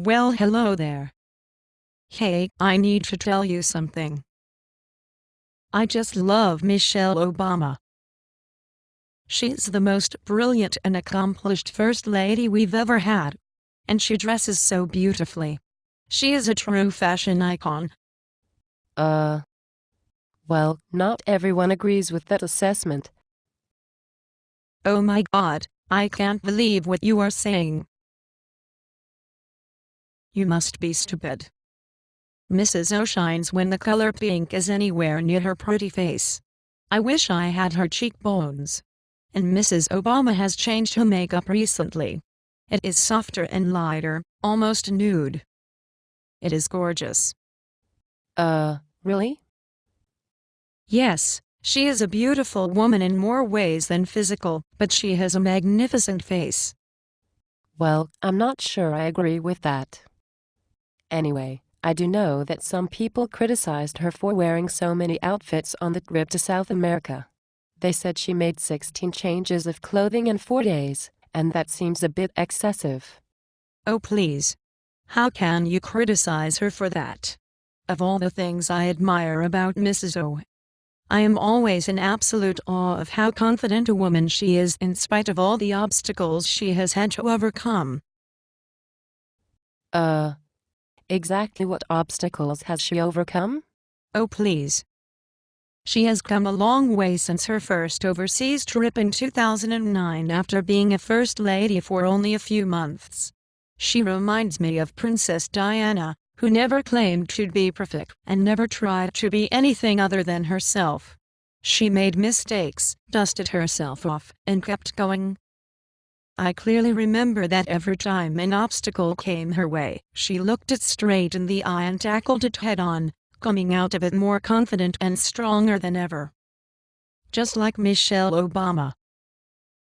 Well, hello there. Hey, I need to tell you something. I just love Michelle Obama. She's the most brilliant and accomplished first lady we've ever had. And she dresses so beautifully. She is a true fashion icon. Uh, well, not everyone agrees with that assessment. Oh my God, I can't believe what you are saying. You must be stupid. Mrs. O shines when the color pink is anywhere near her pretty face. I wish I had her cheekbones. And Mrs. Obama has changed her makeup recently. It is softer and lighter, almost nude. It is gorgeous. Really? Yes, she is a beautiful woman in more ways than physical, but she has a magnificent face. Well, I'm not sure I agree with that. Anyway, I do know that some people criticized her for wearing so many outfits on the trip to South America. They said she made 16 changes of clothing in 4 days, and that seems a bit excessive. Oh please. How can you criticize her for that? Of all the things I admire about Mrs. O, I am always in absolute awe of how confident a woman she is in spite of all the obstacles she has had to overcome. Exactly what obstacles has she overcome? Oh please. She has come a long way since her first overseas trip in 2009 after being a first lady for only a few months. She reminds me of Princess Diana, who never claimed to be perfect and never tried to be anything other than herself. She made mistakes, dusted herself off, and kept going. I clearly remember that every time an obstacle came her way, she looked it straight in the eye and tackled it head-on, coming out of it more confident and stronger than ever. Just like Michelle Obama.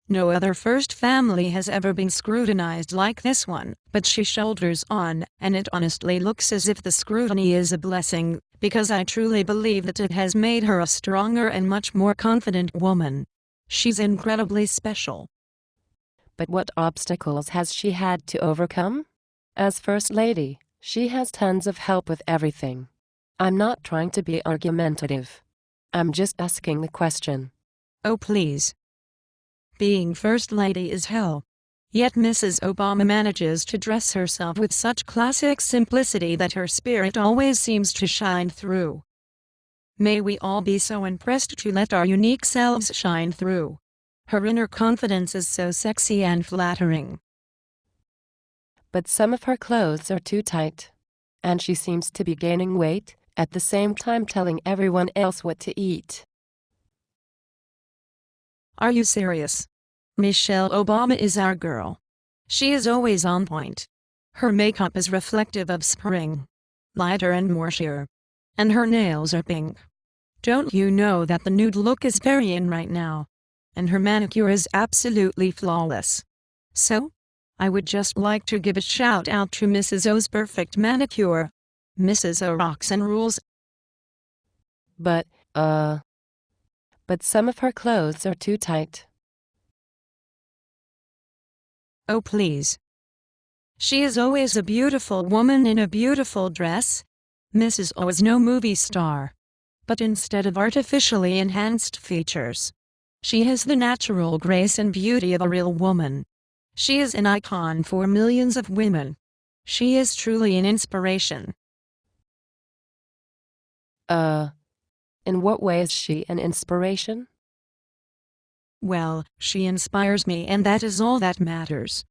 No other first family has ever been scrutinized like this one, but she shoulders on, and it honestly looks as if the scrutiny is a blessing, because I truly believe that it has made her a stronger and much more confident woman. She's incredibly special. But what obstacles has she had to overcome? As First Lady, she has tons of help with everything. I'm not trying to be argumentative. I'm just asking the question. Oh please. Being First Lady is hell. Yet Mrs. Obama manages to dress herself with such classic simplicity that her spirit always seems to shine through. May we all be so impressed to let our unique selves shine through. Her inner confidence is so sexy and flattering. But some of her clothes are too tight. And she seems to be gaining weight, at the same time telling everyone else what to eat. Are you serious? Michelle Obama is our girl. She is always on point. Her makeup is reflective of spring. Lighter and more sheer. And her nails are pink. Don't you know that the nude look is very in right now? And her manicure is absolutely flawless. So, I would just like to give a shout out to Mrs. O's perfect manicure. Mrs. O rocks and rules. But some of her clothes are too tight. Oh please. She is always a beautiful woman in a beautiful dress. Mrs. O is no movie star. But instead of artificially enhanced features, she has the natural grace and beauty of a real woman. She is an icon for millions of women. She is truly an inspiration. In what way is she an inspiration? Well, she inspires me, and that is all that matters.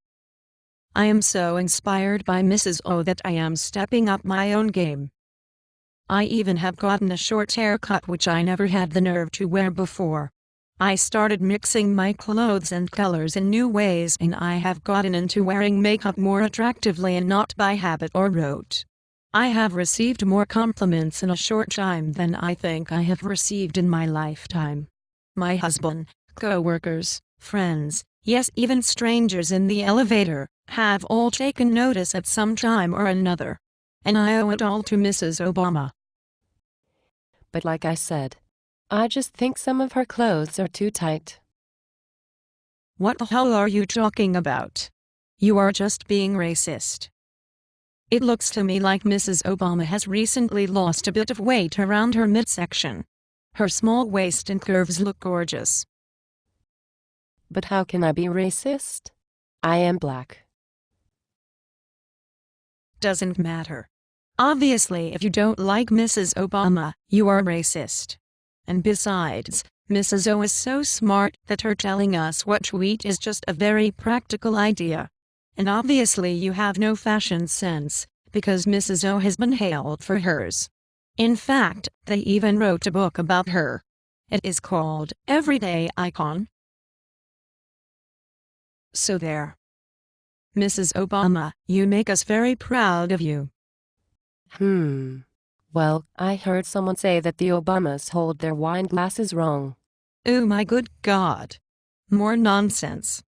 I am so inspired by Mrs. O that I am stepping up my own game. I even have gotten a short haircut which I never had the nerve to wear before. I started mixing my clothes and colors in new ways, and I have gotten into wearing makeup more attractively and not by habit or rote. I have received more compliments in a short time than I think I have received in my lifetime. My husband, co-workers, friends, yes, even strangers in the elevator, have all taken notice at some time or another. And I owe it all to Mrs. Obama. But like I said, I just think some of her clothes are too tight. What the hell are you talking about? You are just being racist. It looks to me like Mrs. Obama has recently lost a bit of weight around her midsection. Her small waist and curves look gorgeous. But how can I be racist? I am black. Doesn't matter. Obviously, if you don't like Mrs. Obama, you are racist. And besides, Mrs. O is so smart that her telling us what to eat is just a very practical idea. And obviously you have no fashion sense, because Mrs. O has been hailed for hers. In fact, they even wrote a book about her. It is called Everyday Icon. So there. Mrs. Obama, you make us very proud of you. Well, I heard someone say that the Obamas hold their wine glasses wrong. Oh my good God. More nonsense.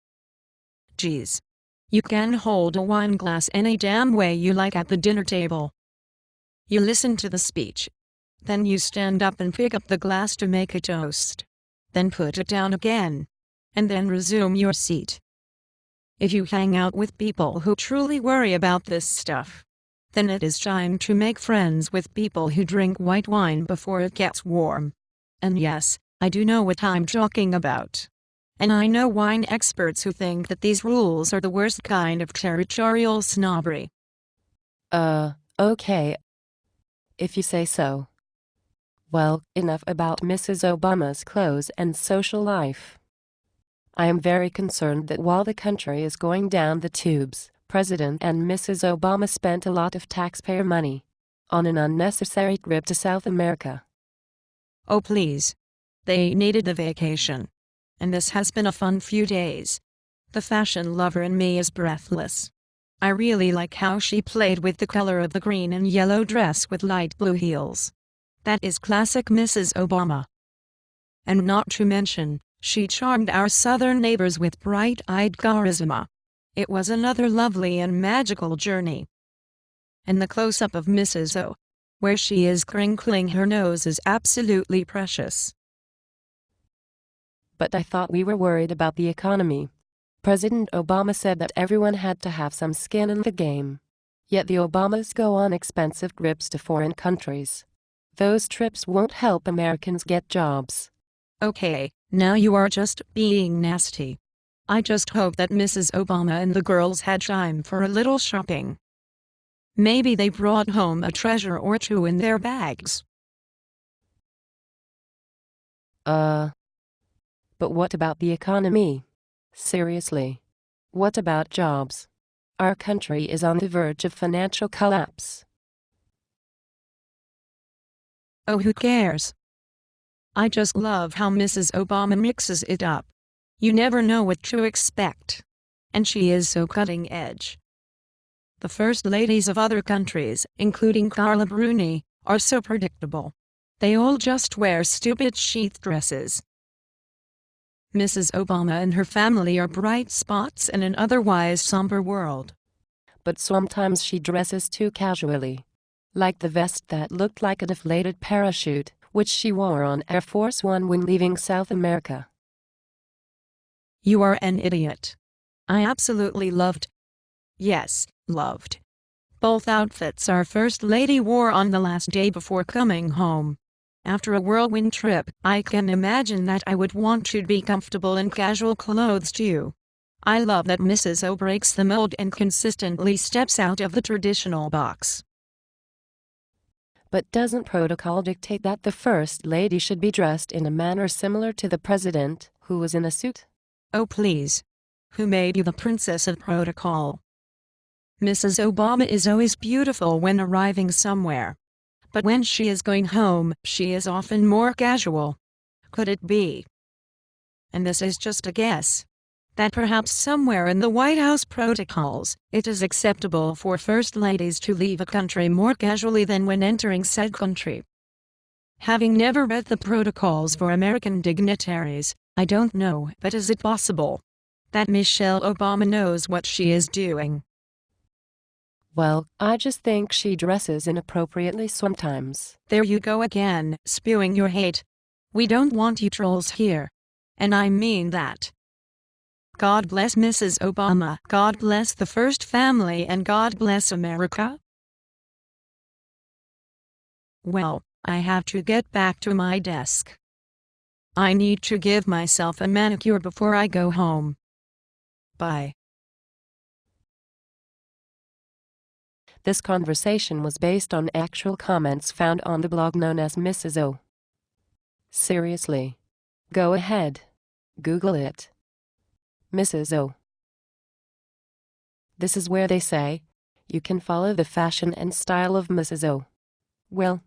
Geez. You can hold a wine glass any damn way you like at the dinner table. You listen to the speech. Then you stand up and pick up the glass to make a toast. Then put it down again. And then resume your seat. If you hang out with people who truly worry about this stuff, then it is time to make friends with people who drink white wine before it gets warm. And yes, I do know what I'm talking about. And I know wine experts who think that these rules are the worst kind of territorial snobbery. Okay. If you say so. Well, enough about Mrs. Obama's clothes and social life. I am very concerned that while the country is going down the tubes, President and Mrs. Obama spent a lot of taxpayer money on an unnecessary trip to South America. Oh please. They needed a vacation. And this has been a fun few days. The fashion lover in me is breathless. I really like how she played with the color of the green and yellow dress with light blue heels. That is classic Mrs. Obama. And not to mention, she charmed our southern neighbors with bright-eyed charisma. It was another lovely and magical journey. And the close-up of Mrs. O, where she is crinkling her nose, is absolutely precious. But I thought we were worried about the economy. President Obama said that everyone had to have some skin in the game. Yet the Obamas go on expensive trips to foreign countries. Those trips won't help Americans get jobs. Okay, now you are just being nasty. I just hope that Mrs. Obama and the girls had time for a little shopping. Maybe they brought home a treasure or two in their bags. But what about the economy? Seriously. What about jobs? Our country is on the verge of financial collapse. Oh, who cares? I just love how Mrs. Obama mixes it up. You never know what to expect. And she is so cutting edge. The first ladies of other countries, including Carla Bruni, are so predictable. They all just wear stupid sheath dresses. Mrs. Obama and her family are bright spots in an otherwise somber world. But sometimes she dresses too casually. Like the vest that looked like a deflated parachute, which she wore on Air Force One when leaving South America. You are an idiot. I absolutely loved both outfits our First Lady wore on the last day before coming home. After a whirlwind trip, I can imagine that I would want to be comfortable in casual clothes too. I love that Mrs. O breaks the mold and consistently steps out of the traditional box. But doesn't protocol dictate that the First Lady should be dressed in a manner similar to the President, who was in a suit? Oh please. Who made you the princess of protocol? Mrs. Obama is always beautiful when arriving somewhere. But when she is going home, she is often more casual. Could it be? And this is just a guess. That perhaps somewhere in the White House protocols, it is acceptable for first ladies to leave a country more casually than when entering said country. Having never read the protocols for American dignitaries, I don't know, but is it possible that Michelle Obama knows what she is doing? Well, I just think she dresses inappropriately sometimes. There you go again, spewing your hate. We don't want you trolls here. And I mean that. God bless Mrs. Obama, God bless the First Family, and God bless America. Well, I have to get back to my desk. I need to give myself a manicure before I go home. Bye. This conversation was based on actual comments found on the blog known as Mrs. O. Seriously. Go ahead. Google it. Mrs. O. This is where they say, you can follow the fashion and style of Mrs. O. Well,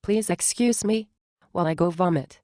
please excuse me while I go vomit.